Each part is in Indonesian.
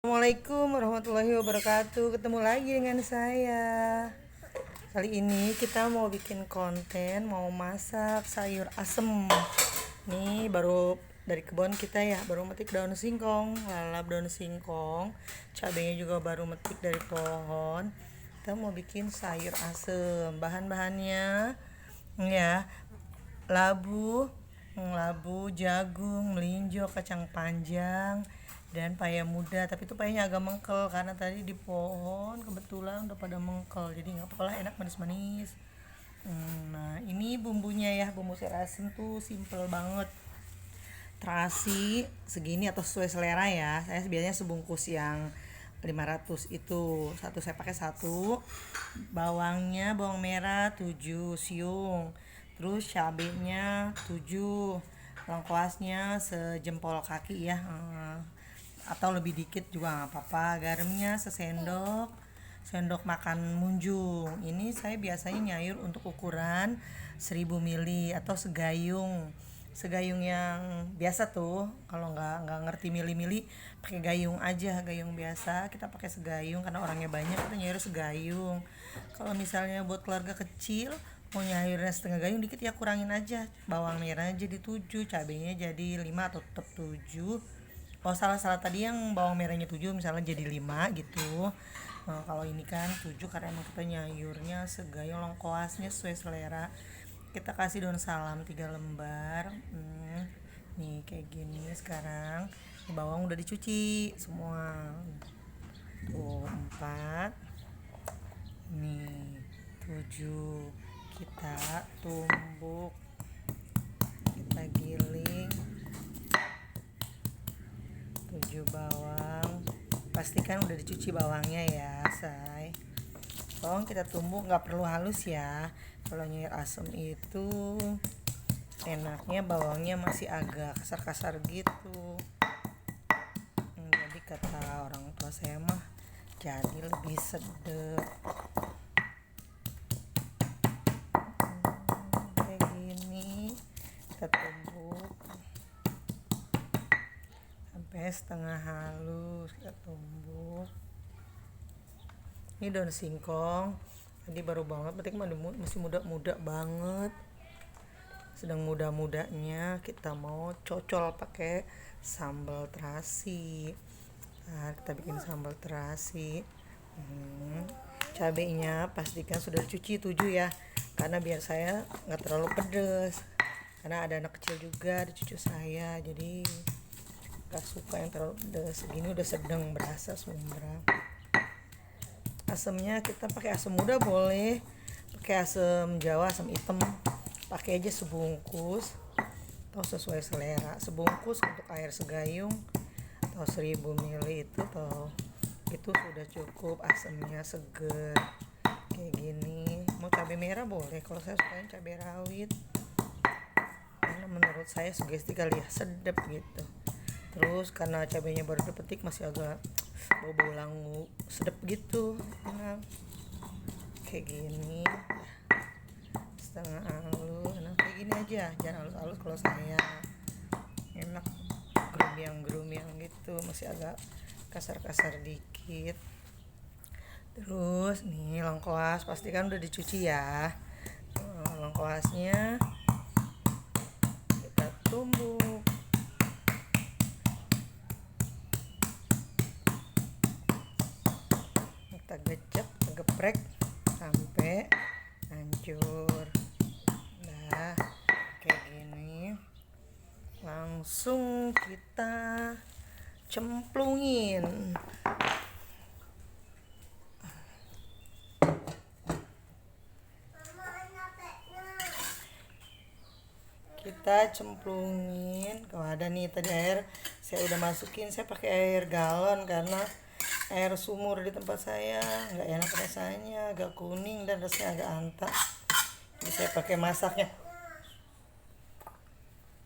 Assalamualaikum warahmatullahi wabarakatuh. Ketemu lagi dengan saya. Kali ini kita mau bikin konten, mau masak sayur asem. Nih baru dari kebun kita ya, baru metik daun singkong, lalap daun singkong. Cabenya juga baru metik dari pohon. Kita mau bikin sayur asem. Bahan-bahannya ya, labu, jagung, melinjo, kacang panjang, dan paya muda. Tapi itu payanya agak mengkel karena tadi di pohon kebetulan udah pada mengkel, jadi nggak apa-apa lah, enak manis-manis. Nah ini bumbunya ya, bumbu sayur asem tuh simple banget. Terasi segini atau sesuai selera ya, saya biasanya sebungkus yang 500 itu saya pakai satu. Bawangnya bawang merah 7 siung, terus cabenya 7, lengkuasnya sejempol kaki ya, atau lebih dikit juga nggak apa-apa. Garamnya sendok makan munjung. Ini saya biasanya nyayur untuk ukuran 1000 mili atau segayung yang biasa tuh. Kalau nggak ngerti mili-mili, pakai gayung aja, gayung biasa. Kita pakai segayung karena orangnya banyak, kita nyayur segayung. Kalau misalnya buat keluarga kecil mau nyayurnya setengah gayung dikit ya, kurangin aja. Bawang merahnya jadi 7, cabenya jadi 5 atau tetap 7. Oh, salah tadi yang bawang merahnya 7 misalnya jadi 5 gitu. Nah, kalau ini kan 7 karena emang kita nyayurnya segayung. Lengkoasnya sesuai selera. Kita kasih daun salam 3 lembar. Nih kayak gini sekarang. Ini bawang udah dicuci semua. Tuh 4. Nih 7. Kita tumbuk. Kita giling. 7 bawang. Pastikan udah dicuci bawangnya ya, say. Bawang kita tumbuk, nggak perlu halus ya. Kalau nyayur asem itu enaknya bawangnya masih agak kasar-kasar gitu. Jadi kata orang tua saya mah jadi lebih sedap. Kayak gini kita tumbuk sampai setengah halus, kita tumbuk. Ini daun singkong tadi baru banget, berarti masih muda banget, sedang muda-mudanya. Kita mau cocol pakai sambal terasi. Nah, kita bikin sambal terasi. Cabenya pastikan sudah dicuci 7 ya, karena biar saya nggak terlalu pedes, karena ada anak kecil juga di cucu saya, jadi nggak suka yang terlalu pedes. Segini udah sedang berasa sumbra. Asemnya kita pakai asam muda boleh, pakai asam jawa, asam hitam, pakai aja sebungkus atau sesuai selera. Sebungkus untuk air segayung atau 1000 ml itu sudah cukup. Asamnya seger kayak gini. Mau cabai merah boleh, kalau saya suka cabai rawit karena menurut saya sugesti kali ya, sedap gitu. Terus karena cabenya baru dipetik masih agak bau langu, sedap gitu, enak. Kayak gini setengah halus. Nah kayak gini aja, jangan halus-halus kalau saya. Enak gerumiang gitu, masih agak kasar-kasar dikit. Terus nih lengkuas pastikan udah dicuci ya. Lengkuasnya kita tumbuk. Kita gecek, geprek sampai hancur. Nah kayak gini langsung kita cemplungin. Kita cemplungin. Kalau ada nih tadi air saya udah masukin, saya pakai air galon karena air sumur di tempat saya nggak enak rasanya, agak kuning dan rasanya agak antak.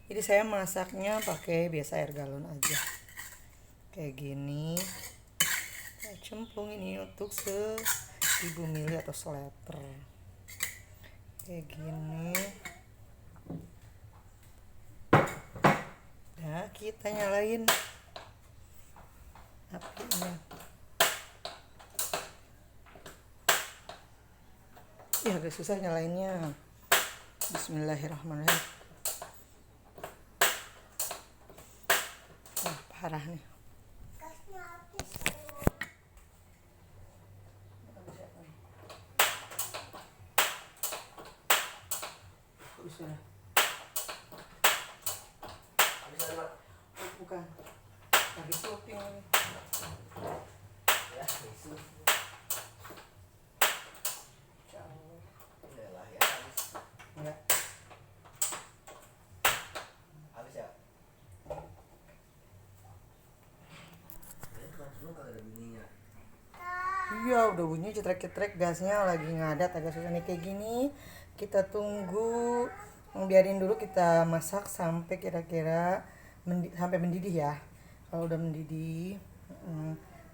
Jadi saya masaknya pakai biasa air galon aja. Kayak gini. Saya cemplungin ini untuk 1000 ml atau seliter. Kayak gini. Nah, kita nyalain apinya. Ya agak susah nyalainnya. Bismillahirrahmanirrahim. Wah, parah nih. Bismillah. Bukan. Lagi syuting. Ya, besok. Ya. Habis ya? Iya, udah bunyi cetrek-cetrek, gasnya lagi ngadat, agak susah nih kayak gini. Kita tunggu, biarin dulu kita masak sampai kira-kira sampai mendidih ya. Kalau udah mendidih,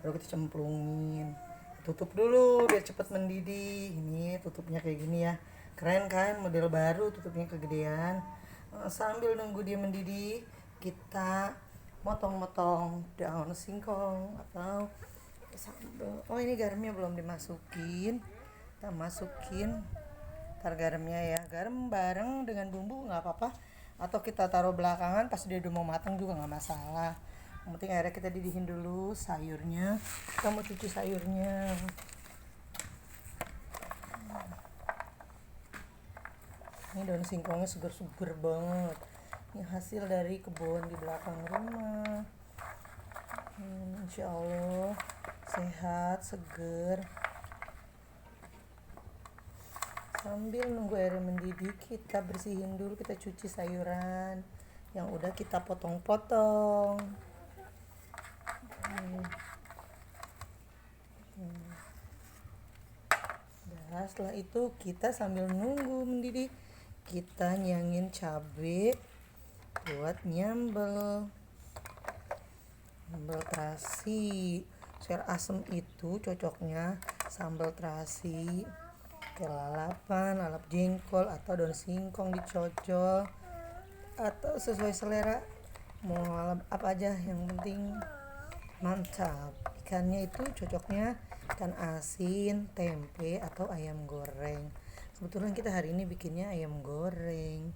baru kita cemplungin. Tutup dulu biar cepet mendidih. Ini tutupnya kayak gini ya. Keren kan, model baru, tutupnya kegedean. Sambil nunggu dia mendidih, kita motong-motong daun singkong atau sambal. Oh, ini garamnya belum dimasukin, kita masukin tar garamnya ya. Garam bareng dengan bumbu nggak apa-apa, atau kita taruh belakangan pas dia udah mau matang juga nggak masalah. Yang penting akhirnya kita didihin dulu sayurnya. Kita mau cuci sayurnya. Ini daun singkongnya seger-seger banget. Ini hasil dari kebun di belakang rumah. Insya Allah sehat, seger. Sambil nunggu air mendidih, kita bersihin dulu, kita cuci sayuran yang udah kita potong-potong. Nah, setelah itu kita sambil nunggu mendidih, kita nyangin cabai buat nyambel terasi. Sayur asem itu cocoknya sambal terasi, kelalapan, lalap jengkol atau daun singkong dicocol, atau sesuai selera mau lalap apa aja, yang penting mantap. Ikannya itu cocoknya ikan asin, tempe, atau ayam goreng. Kebetulan kita hari ini bikinnya ayam goreng,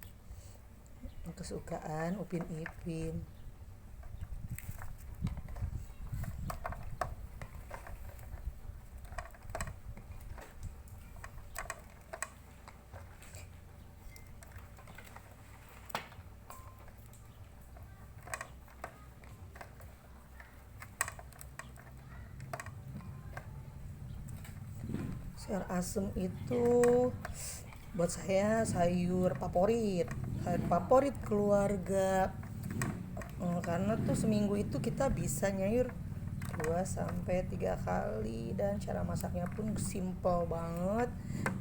kesukaan Upin Ipin. Sayur asem itu buat saya sayur favorit keluarga. Karena tuh seminggu itu kita bisa nyayur 2-3 kali, dan cara masaknya pun simple banget,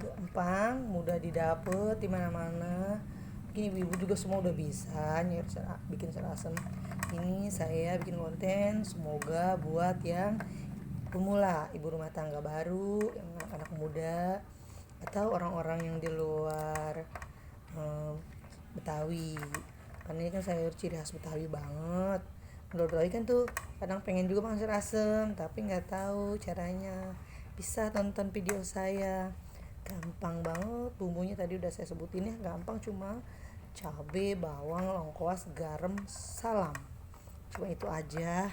gampang, mudah didapat di mana-mana. Mungkin ibu-ibu juga semua udah bisa bikin sayur asem. Ini saya bikin konten, semoga buat yang pemula, ibu rumah tangga baru, yang anak muda, atau orang-orang yang di luar Betawi. Karena ini kan sayur ciri khas Betawi banget. Menurut Betawi kan tuh kadang pengen juga makan sayur asem tapi nggak tahu caranya. Bisa tonton video saya, gampang banget. Bumbunya tadi udah saya sebutin ya, gampang, cuma cabai, bawang, lengkuas, garam, salam. Cuma itu aja.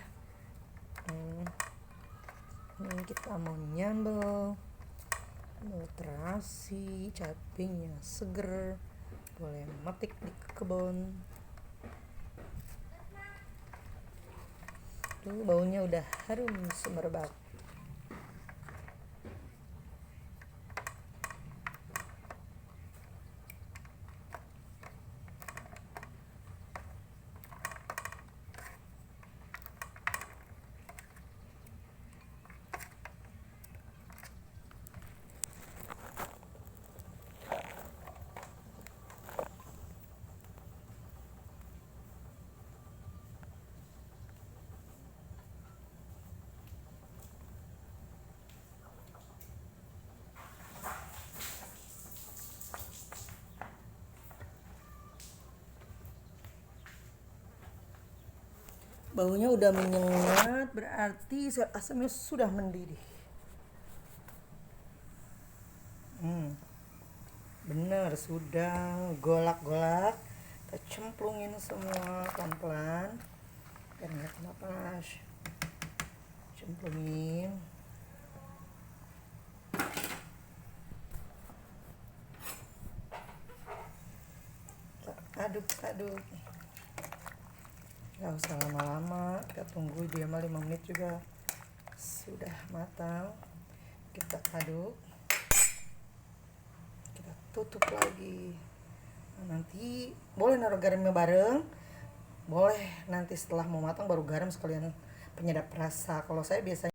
Ini kita mau nyambel terasi, cabenya seger, boleh metik di kebun. Tuh baunya udah harum semerbak. Baunya udah menyengat, berarti zat asamnya sudah mendidih. Bener, sudah golak-golak. Kita cemplungin semua pelan-pelan biar nggak kena panas. Cemplungin. Aduk-aduk. Nggak usah lama-lama, kita tunggu dia 5 menit juga sudah matang. Kita aduk, kita tutup lagi. Nanti boleh naruh garamnya bareng, boleh nanti setelah mau matang baru garam sekalian penyedap rasa. Kalau saya biasanya